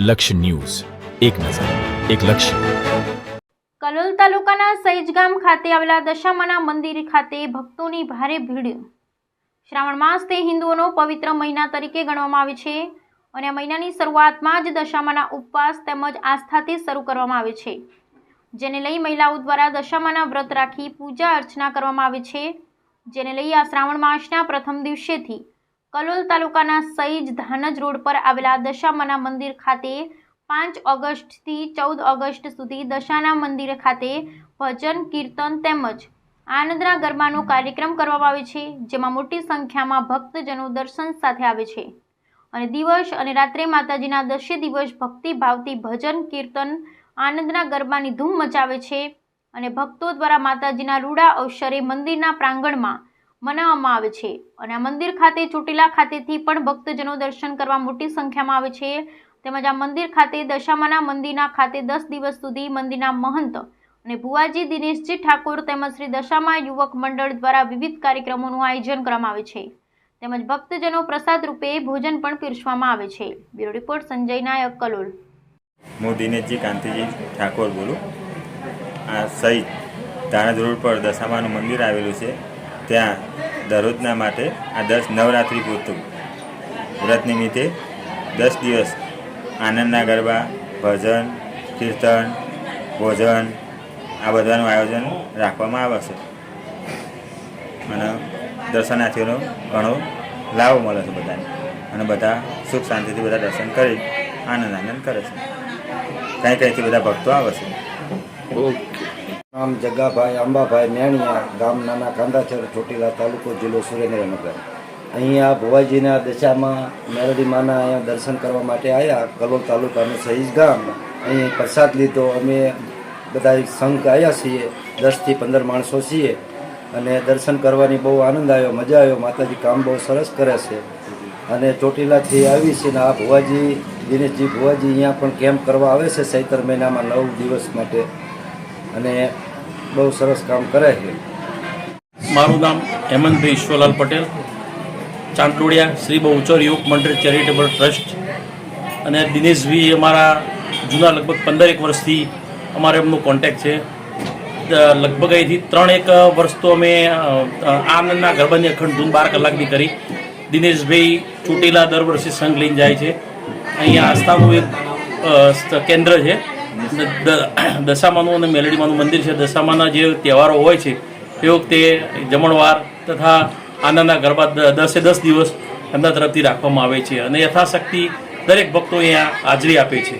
લક્ષ્ય ન્યૂઝ, એક નજર, એક લક્ષ્ય. કલોલ તાલુકાના સૈજગામ ખાતે આવેલા દશામાના મંદિર ખાતે ભક્તોની ભારે ભીડ. શ્રાવણ માસ તે હિન્દુઓનો પવિત્ર મહિના તરીકે ગણવામાં આવે છે અને આ મહિનાની શરૂઆતમાં જ દશામાના ઉપવાસ તેમજ આસ્થાથી શરૂ કરવામાં આવે છે, જેને લઈ મહિલાઓ દ્વારા દશામાના વ્રત રાખી પૂજા અર્ચના કરવામાં આવે છે. જેને લઈ આ શ્રાવણ માસના પ્રથમ દિવસેથી કલોલ તાલુકાના સૈજ ધાનજ રોડ પર આવેલા દશામાના મંદિર ખાતે 5 ઓગસ્ટથી 14 ઓગસ્ટ સુધી દશાના મંદિર ખાતે ભજન કીર્તન તેમજ આનંદના ગરબાનો કાર્યક્રમ કરવામાં આવે છે, જેમાં મોટી સંખ્યામાં ભક્તજનો દર્શન સાથે આવે છે અને દિવસ અને રાત્રે માતાજીના 10 દિવસ ભક્તિ ભાવથી ભજન કીર્તન આનંદના ગરબાની ધૂમ મચાવે છે અને ભક્તો દ્વારા માતાજીના રૂડા અવસરે મંદિરના પ્રાંગણમાં મનાવવામાં આવે છે અને આ મંદિર ખાતે ચોટીલા ખાતેથી પણ ભક્તજનો દર્શન કરવા મોટી સંખ્યામાં આવે છે. તેમજ આ મંદિર ખાતે દશામાના મંદિરના ખાતે 10 દિવસ સુધી મંદિરના મહંત અને ભુવાજી દિનેશજી ઠાકોર તેમજ શ્રી દશામા યુવક મંડળ દ્વારા વિવિધ કાર્યક્રમોનું આયોજન કરવામાં આવે છે તેમજ ભક્તજનો પ્રસાદ રૂપે ભોજન પણ પીરસવામાં આવે છે. બ્યુરો રિપોર્ટ સંજય નાયક, કલોલ. હું દિનેશજી કાંતિજી ઠાકોર બોલું. આ સહિત ધાણજ રોડ પર દશામાનું મંદિર આવેલું છે. ત્યાં દરરોજના માટે આ 10 નવરાત્રિ પૂરતું વ્રત નિમિત્તે 10 દિવસ આનંદના ગરબા, ભજન, કીર્તન, ભોજન આ બધાનું આયોજન રાખવામાં આવે છે અને દર્શનાર્થીઓનો ઘણો લાભ મળે છે બધાને અને બધા સુખ શાંતિથી બધા દર્શન કરી આનંદ કરે છે. કંઈથી બધા ભક્તો આવે છે. નામ જગાભાઈ અંબાભાઈ મેણિયા, ગામ નાના કાંદાચર, ચોટીલા તાલુકો, જિલ્લો સુરેન્દ્રનગર. અહીંયા ભુવાજીના દશામાં મેલડી માના અહીંયા દર્શન કરવા માટે આવ્યા. કલોલ તાલુકાનું સહીજ ગામ. અહીં પ્રસાદ લીધો. અમે બધા સંઘ આવ્યા છીએ, 10 થી 15 માણસો છીએ અને દર્શન કરવાની બહુ આનંદ આવ્યો, મજા આવ્યો. માતાજી કામ બહુ સરસ કરે છે અને ચોટીલાથી આવી છે ને આ ભુવાજી દિનેશજી ભુવાજી અહીંયા પણ કેમ્પ કરવા આવે છે ચૈત્ર મહિનામાં 9 દિવસ માટે અને બહુ સરસ કામ કરે છે. મારું નામ હેમંતભાઈ ઈશ્વરલાલ પટેલ, ચાંદલોડિયા શ્રી બહુચર યુવક મંડળ ચેરિટેબલ ટ્રસ્ટ. અને દિનેશભાઈ અમારા જૂના લગભગ 15 વર્ષથી અમારે એમનો કોન્ટેક્ટ છે. લગભગ અહીંથી 3 વર્ષ તો અમે આનંદના ગરબાની અખંડ ધૂન 12 કલાકની કરી. દિનેશભાઈ ચોટીલા દર વર્ષે સંઘ લઈને જાય છે. અહીંયા આસ્થાનું એક કેન્દ્ર છે. દશામાનું અને મેલડીમાનું મંદિર છે. દશામાના જે તહેવારો હોય છે તે વખતે જમણવાર તથા આનંદના ગરબા 10 દિવસ એમના તરફથી રાખવામાં આવે છે અને યથાશક્તિ દરેક ભક્તો અહીંયા હાજરી આપે છે.